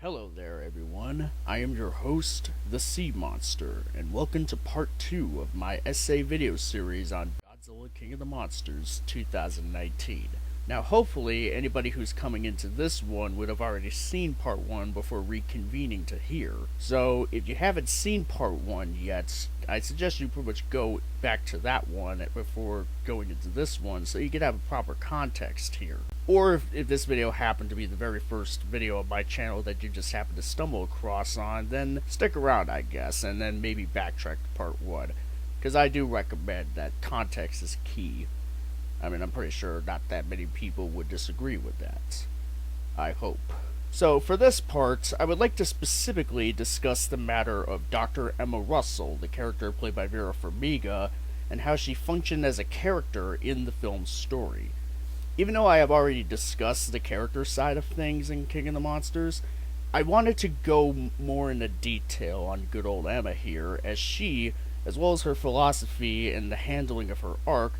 Hello there, everyone. I am your host, the Sea Monster, and welcome to part 2 of my essay video series on Godzilla King of the Monsters 2019. Now, hopefully, anybody who's coming into this one would have already seen part 1 before reconvening to here. So, if you haven't seen part 1 yet, I suggest you pretty much go back to that one before going into this one so you can have a proper context here. Or if this video happened to be the very first video of my channel that you just happened to stumble across on, then stick around, I guess, and then maybe backtrack to part 1. Because I do recommend that context is key. I mean, I'm pretty sure not that many people would disagree with that. I hope. So, for this part, I would like to specifically discuss the matter of Dr. Emma Russell, the character played by Vera Farmiga, and how she functioned as a character in the film's story. Even though I have already discussed the character side of things in King of the Monsters, I wanted to go more into detail on good old Emma here, as she, as well as her philosophy and the handling of her arc,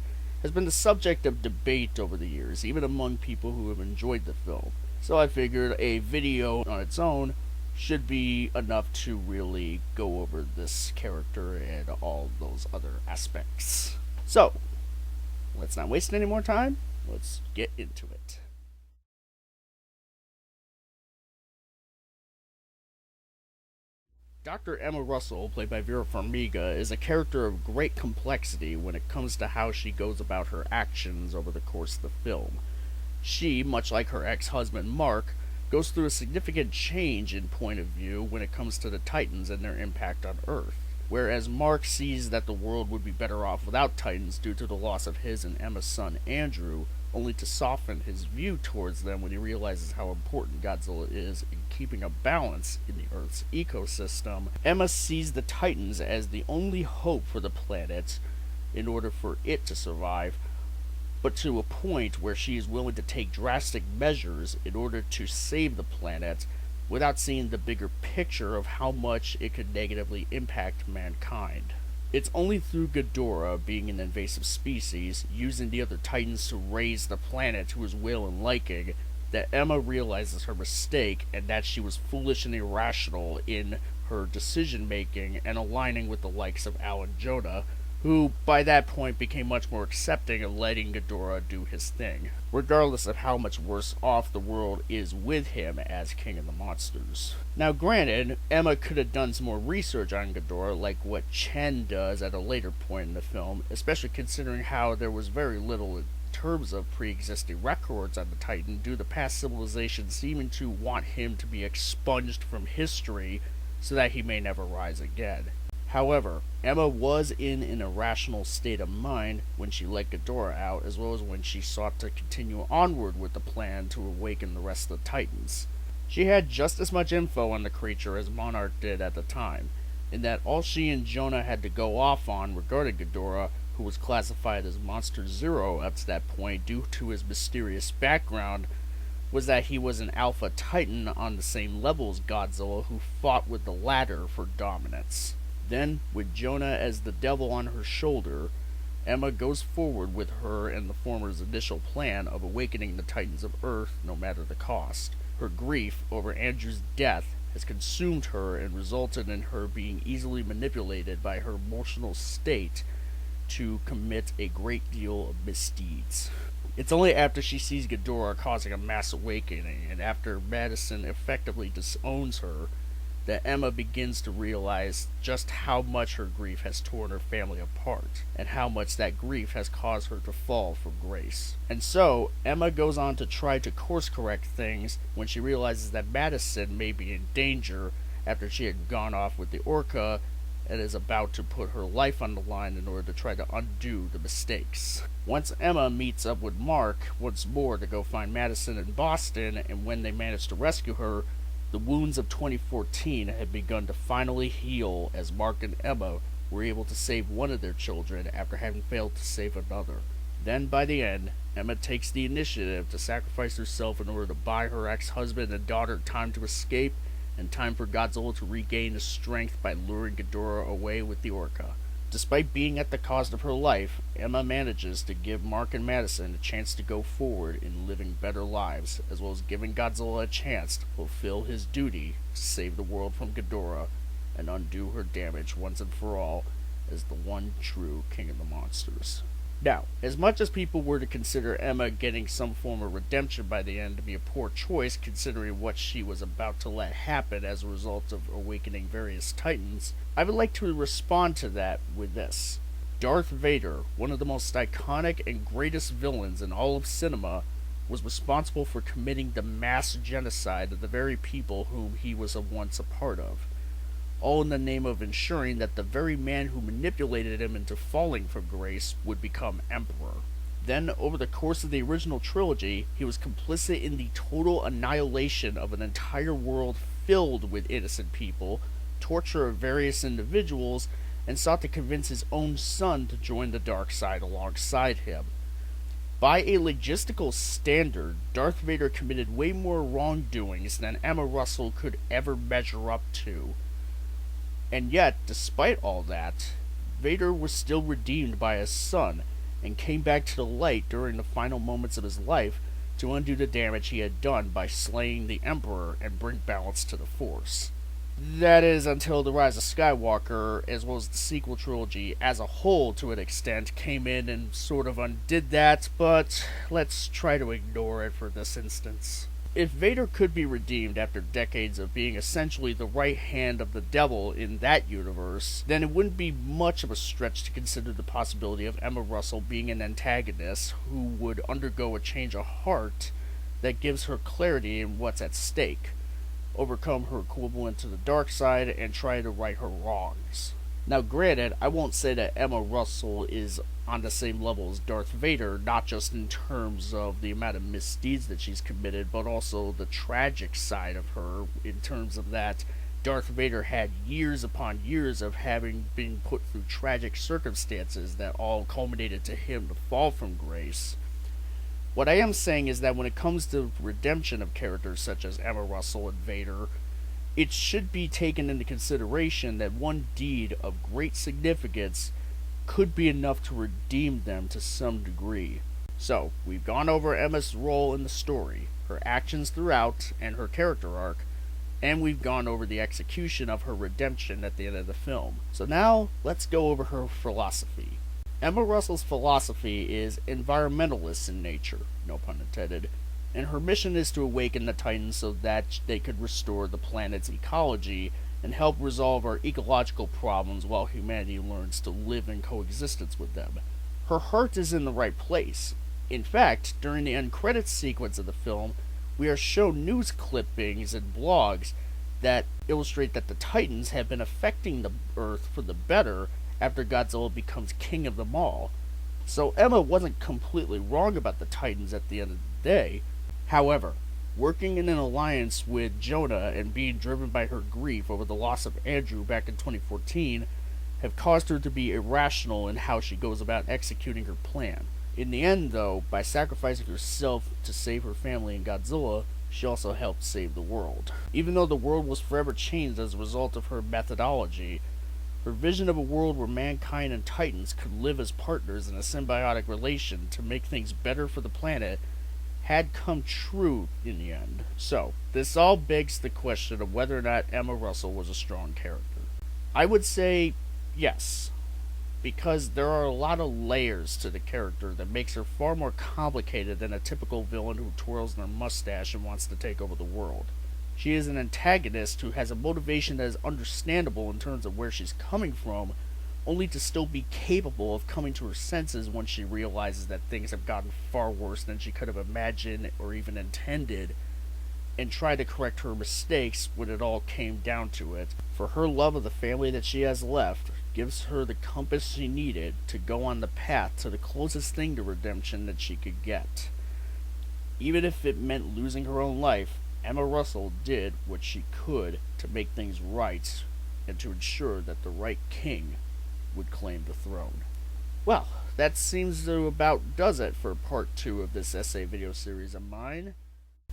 has been the subject of debate over the years, even among people who have enjoyed the film. So I figured a video on its own should be enough to really go over this character and all those other aspects. So, let's not waste any more time. Let's get into it. Dr. Emma Russell, played by Vera Farmiga, is a character of great complexity when it comes to how she goes about her actions over the course of the film. She, much like her ex-husband Mark, goes through a significant change in point of view when it comes to the Titans and their impact on Earth. Whereas Mark sees that the world would be better off without Titans due to the loss of his and Emma's son Andrew, only to soften his view towards them when he realizes how important Godzilla is in keeping a balance in the Earth's ecosystem. Emma sees the Titans as the only hope for the planet in order for it to survive, but to a point where she is willing to take drastic measures in order to save the planet without seeing the bigger picture of how much it could negatively impact mankind. It's only through Ghidorah, being an invasive species, using the other Titans to raise the planet to his will and liking, that Emma realizes her mistake and that she was foolish and irrational in her decision-making and aligning with the likes of Alan Jonah, who by that point became much more accepting of letting Ghidorah do his thing, regardless of how much worse off the world is with him as King of the Monsters. Now granted, Emma could have done some more research on Ghidorah like what Chen does at a later point in the film, especially considering how there was very little in terms of pre-existing records on the Titan due to past civilizations seeming to want him to be expunged from history so that he may never rise again. However, Emma was in an irrational state of mind when she let Ghidorah out, as well as when she sought to continue onward with the plan to awaken the rest of the Titans. She had just as much info on the creature as Monarch did at the time, in that all she and Jonah had to go off on regarding Ghidorah, who was classified as Monster Zero up to that point due to his mysterious background, was that he was an alpha Titan on the same level as Godzilla who fought with the latter for dominance. Then, with Jonah as the devil on her shoulder, Emma goes forward with her and the former's initial plan of awakening the Titans of Earth no matter the cost. Her grief over Andrew's death has consumed her and resulted in her being easily manipulated by her emotional state to commit a great deal of misdeeds. It's only after she sees Ghidorah causing a mass awakening and after Madison effectively disowns her that Emma begins to realize just how much her grief has torn her family apart, and how much that grief has caused her to fall from grace. And so, Emma goes on to try to course-correct things when she realizes that Madison may be in danger after she had gone off with the Orca and is about to put her life on the line in order to try to undo the mistakes. Once Emma meets up with Mark once more to go find Madison in Boston, and when they manage to rescue her, the wounds of 2014 had begun to finally heal as Mark and Emma were able to save one of their children after having failed to save another. Then, by the end, Emma takes the initiative to sacrifice herself in order to buy her ex-husband and daughter time to escape and time for Godzilla to regain his strength by luring Ghidorah away with the Orca. Despite being at the cost of her life, Emma manages to give Mark and Madison a chance to go forward in living better lives, as well as giving Godzilla a chance to fulfill his duty to save the world from Ghidorah and undo her damage once and for all as the one true king of the monsters. Now, as much as people were to consider Emma getting some form of redemption by the end to be a poor choice considering what she was about to let happen as a result of awakening various titans, I would like to respond to that with this. Darth Vader, one of the most iconic and greatest villains in all of cinema, was responsible for committing the mass genocide of the very people whom he was once a part of, all in the name of ensuring that the very man who manipulated him into falling from grace would become emperor. Then, over the course of the original trilogy, he was complicit in the total annihilation of an entire world filled with innocent people, torture of various individuals, and sought to convince his own son to join the dark side alongside him. By a logistical standard, Darth Vader committed way more wrongdoings than Emma Russell could ever measure up to. And yet, despite all that, Vader was still redeemed by his son, and came back to the light during the final moments of his life to undo the damage he had done by slaying the Emperor and bring balance to the Force. That is, until The Rise of Skywalker, as well as the sequel trilogy as a whole to an extent, came in and sort of undid that, but let's try to ignore it for this instance. If Vader could be redeemed after decades of being essentially the right hand of the devil in that universe, then it wouldn't be much of a stretch to consider the possibility of Emma Russell being an antagonist who would undergo a change of heart that gives her clarity in what's at stake, overcome her equivalent to the dark side, and try to right her wrongs. Now granted, I won't say that Emma Russell is on the same level as Darth Vader, not just in terms of the amount of misdeeds that she's committed, but also the tragic side of her, in terms of that Darth Vader had years upon years of having been put through tragic circumstances that all culminated to him to fall from grace. What I am saying is that when it comes to redemption of characters such as Emma Russell and Vader, it should be taken into consideration that one deed of great significance could be enough to redeem them to some degree. So, we've gone over Emma's role in the story, her actions throughout, and her character arc, and we've gone over the execution of her redemption at the end of the film. So now, let's go over her philosophy. Emma Russell's philosophy is environmentalist in nature, no pun intended, and her mission is to awaken the Titans so that they could restore the planet's ecology and help resolve our ecological problems while humanity learns to live in coexistence with them. Her heart is in the right place. In fact, during the end credits sequence of the film, we are shown news clippings and blogs that illustrate that the Titans have been affecting the Earth for the better after Godzilla becomes king of them all. So Emma wasn't completely wrong about the Titans at the end of the day. However, working in an alliance with Jonah and being driven by her grief over the loss of Andrew back in 2014 have caused her to be irrational in how she goes about executing her plan. In the end, though, by sacrificing herself to save her family and Godzilla, she also helped save the world. Even though the world was forever changed as a result of her methodology, her vision of a world where mankind and Titans could live as partners in a symbiotic relation to make things better for the planet had come true in the end. So, this all begs the question of whether or not Emma Russell was a strong character. I would say yes, because there are a lot of layers to the character that makes her far more complicated than a typical villain who twirls their mustache and wants to take over the world. She is an antagonist who has a motivation that is understandable in terms of where she's coming from, only to still be capable of coming to her senses once she realizes that things have gotten far worse than she could have imagined or even intended, and try to correct her mistakes when it all came down to it. For her love of the family that she has left gives her the compass she needed to go on the path to the closest thing to redemption that she could get. Even if it meant losing her own life, Emma Russell did what she could to make things right and to ensure that the right king would claim the throne. Well, that seems to about does it for part 2 of this essay video series of mine.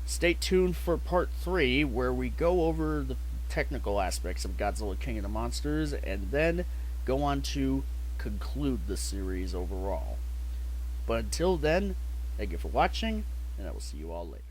Stay tuned for part 3, where we go over the technical aspects of Godzilla King of the Monsters, and then go on to conclude the series overall. But until then, thank you for watching, and I will see you all later.